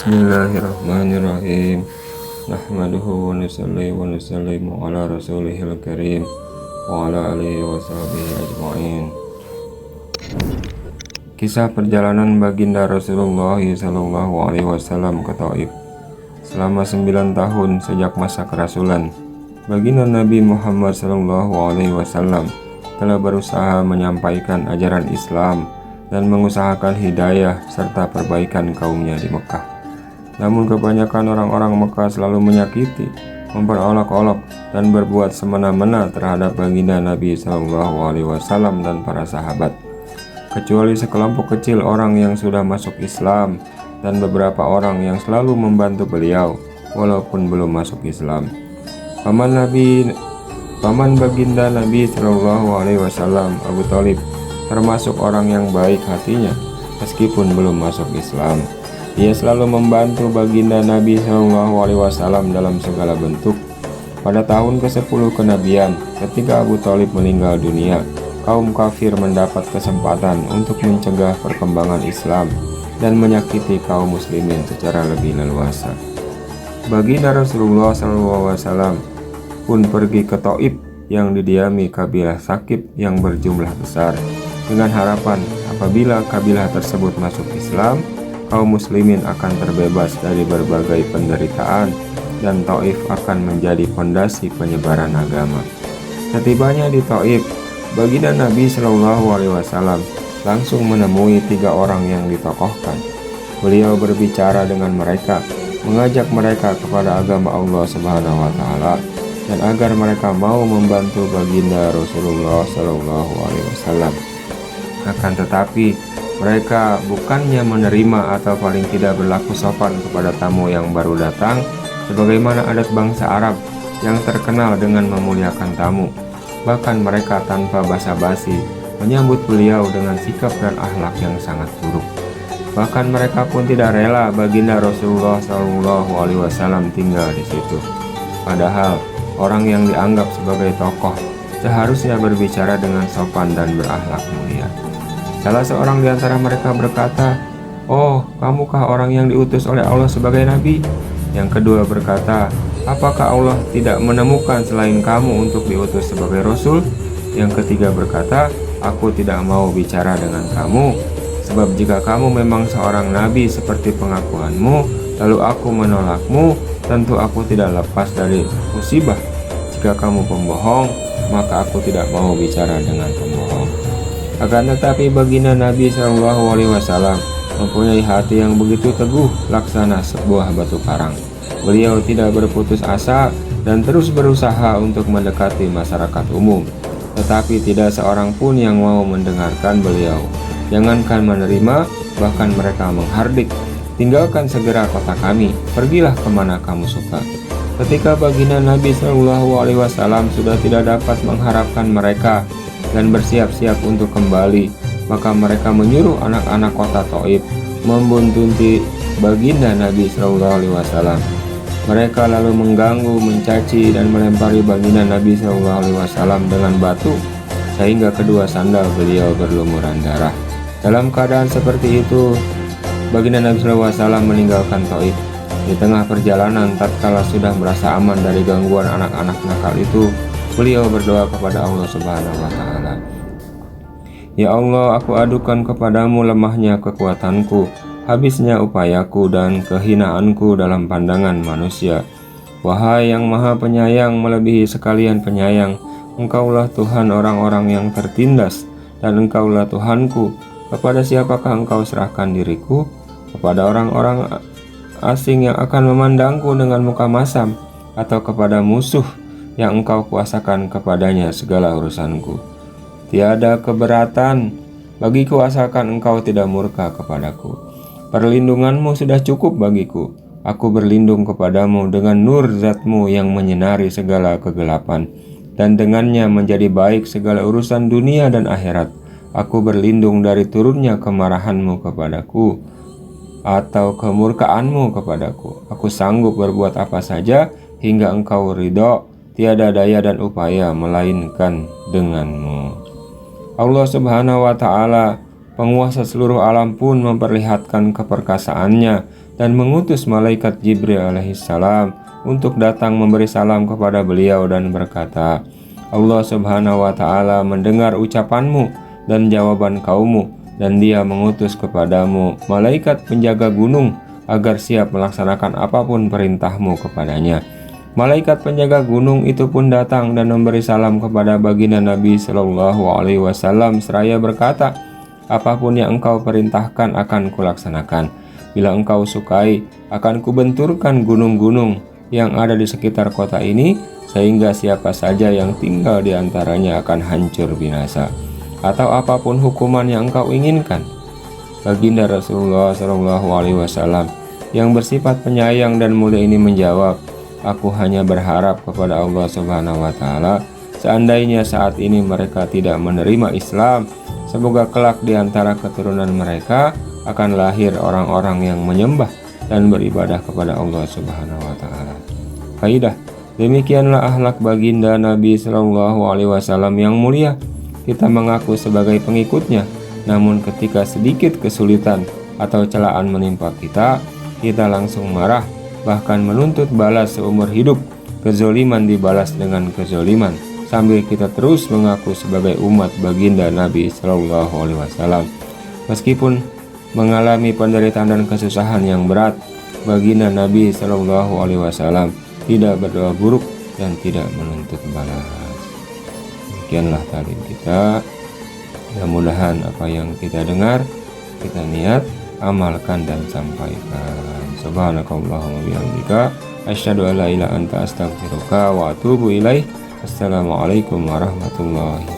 Bismillahirrahmanirrahim. Nahmaduhu wa nusalli wa nusallimu ala rasulihil karim wa ala alihi wa sahbihi ajma'in. Kisah perjalanan baginda Rasulullah SAW ke Taif. Selama 9 tahun sejak masa kerasulan, baginda Nabi Muhammad SAW telah berusaha menyampaikan ajaran Islam dan mengusahakan hidayah serta perbaikan kaumnya di Mekah. Namun kebanyakan orang-orang Mekah selalu menyakiti, memperolok-olok, dan berbuat semena-mena terhadap baginda Nabi SAW dan para sahabat. Kecuali sekelompok kecil orang yang sudah masuk Islam dan beberapa orang yang selalu membantu beliau walaupun belum masuk Islam. Paman baginda Nabi SAW, Abu Thalib, termasuk orang yang baik hatinya meskipun belum masuk Islam. Ia selalu membantu baginda Nabi SAW dalam segala bentuk. Pada tahun ke-10 kenabian, ketika Abu Thalib meninggal dunia, kaum kafir mendapat kesempatan untuk mencegah perkembangan Islam dan menyakiti kaum muslimin secara lebih leluasa. Baginda Rasulullah SAW pun pergi ke Taif yang didiami kabilah Sakif yang berjumlah besar, dengan harapan apabila kabilah tersebut masuk Islam, kaum muslimin akan terbebas dari berbagai penderitaan dan Taif akan menjadi fondasi penyebaran agama. Setibanya di Taif, baginda Nabi SAW langsung menemui 3 orang yang ditokohkan. Beliau berbicara dengan mereka, mengajak mereka kepada agama Allah Subhanahu wa Ta'ala, dan agar mereka mau membantu baginda Rasulullah SAW. Akan tetapi mereka bukannya menerima atau paling tidak berlaku sopan kepada tamu yang baru datang, sebagaimana adat bangsa Arab yang terkenal dengan memuliakan tamu. Bahkan mereka tanpa basa-basi menyambut beliau dengan sikap dan akhlak yang sangat buruk. Bahkan mereka pun tidak rela baginda Rasulullah SAW tinggal di situ. Padahal orang yang dianggap sebagai tokoh seharusnya berbicara dengan sopan dan berakhlak mulia. Salah seorang di antara mereka berkata, "Oh, kamukah orang yang diutus oleh Allah sebagai nabi?" Yang kedua berkata, "Apakah Allah tidak menemukan selain kamu untuk diutus sebagai rasul?" Yang ketiga berkata, "Aku tidak mau bicara dengan kamu, sebab jika kamu memang seorang nabi seperti pengakuanmu, lalu aku menolakmu, tentu aku tidak lepas dari musibah. Jika kamu pembohong, maka aku tidak mau bicara dengan pembohong." Akan tetapi baginda Nabi SAW mempunyai hati yang begitu teguh laksana sebuah batu karang. Beliau tidak berputus asa dan terus berusaha untuk mendekati masyarakat umum. Tetapi tidak seorang pun yang mau mendengarkan beliau. Jangankan menerima, bahkan mereka menghardik, "Tinggalkan segera kota kami, pergilah kemana kamu suka." Ketika baginda Nabi SAW sudah tidak dapat mengharapkan mereka dan bersiap-siap untuk kembali, maka mereka menyuruh anak-anak kota Taif membuntuti baginda Nabi SAW. Mereka lalu mengganggu, mencaci, dan melempari baginda Nabi SAW dengan batu sehingga kedua sandal beliau berlumuran darah. Dalam keadaan seperti itu, baginda Nabi SAW meninggalkan Taif. Di tengah perjalanan, tatkala sudah merasa aman dari gangguan anak-anak nakal itu, beliau berdoa kepada Allah Subhanahu wa Ta'ala, "Ya Allah, aku adukan kepadamu lemahnya kekuatanku, habisnya upayaku dan kehinaanku dalam pandangan manusia. Wahai yang maha penyayang melebihi sekalian penyayang, Engkaulah Tuhan orang-orang yang tertindas, dan Engkaulah Tuhanku. Kepada siapakah Engkau serahkan diriku? Kepada orang-orang asing yang akan memandangku dengan muka masam, atau kepada musuh yang Engkau kuasakan kepadanya segala urusanku? Tiada keberatan bagiku asalkan Engkau tidak murka kepadaku. Perlindunganmu sudah cukup bagiku. Aku berlindung kepadamu dengan nur zatmu yang menyinari segala kegelapan, dan dengannya menjadi baik segala urusan dunia dan akhirat. Aku berlindung dari turunnya kemarahanmu kepadaku atau kemurkaanmu kepadaku. Aku sanggup berbuat apa saja hingga Engkau ridho. Tiada daya dan upaya melainkan denganmu." Allah Subhanahu wa Ta'ala, penguasa seluruh alam, pun memperlihatkan keperkasaannya dan mengutus malaikat Jibril alaihissalam untuk datang memberi salam kepada beliau dan berkata, Allah subhanahu wa ta'ala mendengar ucapanmu dan jawaban kaummu, dan dia mengutus kepadamu malaikat penjaga gunung agar siap melaksanakan apapun perintahmu kepadanya. Malaikat penjaga gunung itu pun datang dan memberi salam kepada baginda Nabi Shallallahu Alaihi Wasallam seraya berkata, apapun yang engkau perintahkan akan kulaksanakan. Bila engkau sukai, akan kubenturkan gunung-gunung yang ada di sekitar kota ini, sehingga siapa saja yang tinggal di antaranya akan hancur binasa. Atau apapun hukuman yang engkau inginkan. Baginda Rasulullah Shallallahu Alaihi Wasallam yang bersifat penyayang dan mulia ini menjawab, aku hanya berharap kepada Allah Subhanahu Wa Taala, seandainya saat ini mereka tidak menerima Islam, semoga kelak di antara keturunan mereka akan lahir orang-orang yang menyembah dan beribadah kepada Allah Subhanahu Wa Taala. Faidah, demikianlah akhlak baginda Nabi Shallallahu Alaihi Wasallam yang mulia. Kita mengaku sebagai pengikutnya, namun ketika sedikit kesulitan atau celaan menimpa kita, kita langsung marah, bahkan menuntut balas seumur hidup. Kezoliman dibalas dengan kezoliman, sambil kita terus mengaku sebagai umat baginda Nabi Shallallahu Alaihi Wasallam. Meskipun mengalami penderitaan dan kesusahan yang berat, baginda Nabi Shallallahu Alaihi Wasallam tidak berdoa buruk dan tidak menuntut balas. Demikianlah taklim kita. Mudah-mudahan apa yang kita dengar, kita niat, amalkan dan sampaikan. Subhanakallahumma bihamdika, asyhadu an la ilaha illa anta astaghfiruka wa atubu ilaik. Assalamualaikum warahmatullahi wabarakatuh.